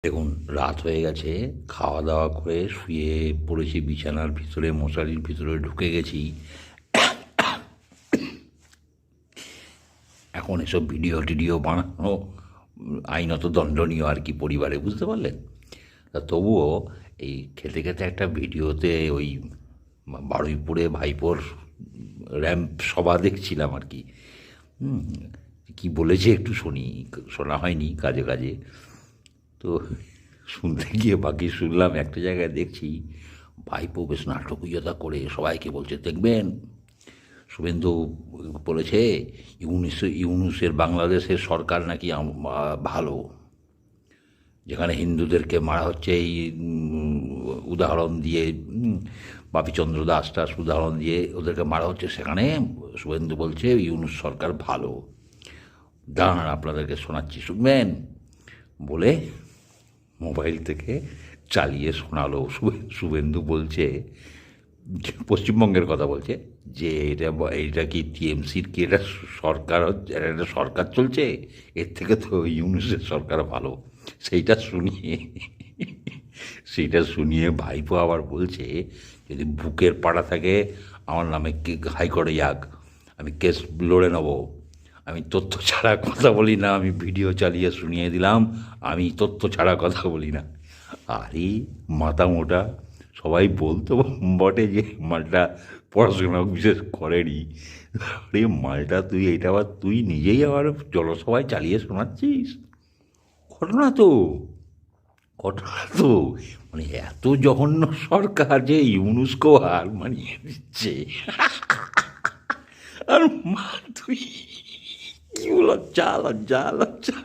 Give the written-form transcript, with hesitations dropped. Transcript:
দেখুন, রাত হয়ে গেছে, খাওয়া দাওয়া করে শুয়ে পড়েছি বিছানার ভিতরে, মশারির ভিতরে ঢুকে গেছি। এখন এসব ভিডিও টিডিও বানানো আইনত দণ্ডনীয় আর কি পরিবারে, বুঝতে পারলেন? তা তবুও এই খেতে খেতে একটা ভিডিওতে ওই বারুইপুরে ভাইপোর র্যাম্প সভা দেখছিলাম আর কি। হুম, কী বলেছে একটু শুনি, শোনা হয়নি কাজে কাজে। তো শুনতে গিয়ে বাকি শুনলাম, একটা জায়গায় দেখছি ভাইপো বেশ নাটকীয়তা করে সবাইকে বলছে, দেখবেন শুভেন্দু বলেছে ইউনুসের বাংলাদেশের সরকার নাকি ভালো, যেখানে হিন্দুদেরকে মারা হচ্ছে এই উদাহরণ দিয়ে, বাপিচন্দ্র দাস টাস উদাহরণ দিয়ে ওদেরকে মারা হচ্ছে, সেখানে শুভেন্দু বলছে ইউনুস সরকার ভালো। দাঁড়ান আপনাদেরকে শোনাচ্ছি, শুনবেন বলে মোবাইল থেকে চালিয়ে শোনালো। শুভেন্দু বলছে, পশ্চিমবঙ্গের কথা বলছে, যে এটা কি টিএমসির কি এটা সরকার, একটা সরকার চলছে, এর থেকে তো ইউনুসের সরকার ভালো। সেইটা শুনিয়ে সেইটা শুনিয়ে ভাইপো আবার বলছে, যদি বুকের পাড়া থাকে আমার নামে হাইকোর্টে যাক, আমি কেস লড়ে নেব, আমি তথ্য ছাড়া কথা বলি না, আমি ভিডিও চালিয়ে শুনিয়ে দিলাম, আমি তথ্য ছাড়া কথা বলি না। আরে মাথা মোটা, সবাই বলতো বটে যে মালটা পড়াশোনা বিশেষ করেনি। আরে মালটা তুই এটা আবার তুই নিজেই আবার জলসভায় চালিয়ে শোনাচ্ছিস। ঘটনা তো ঘটনা তো মানে এত জঘন্য সরকার যে ইউনুসকেও হার মানিয়ে দিচ্ছে। আর মা তুই কি লজ্জা লজ্জা লজ্জা।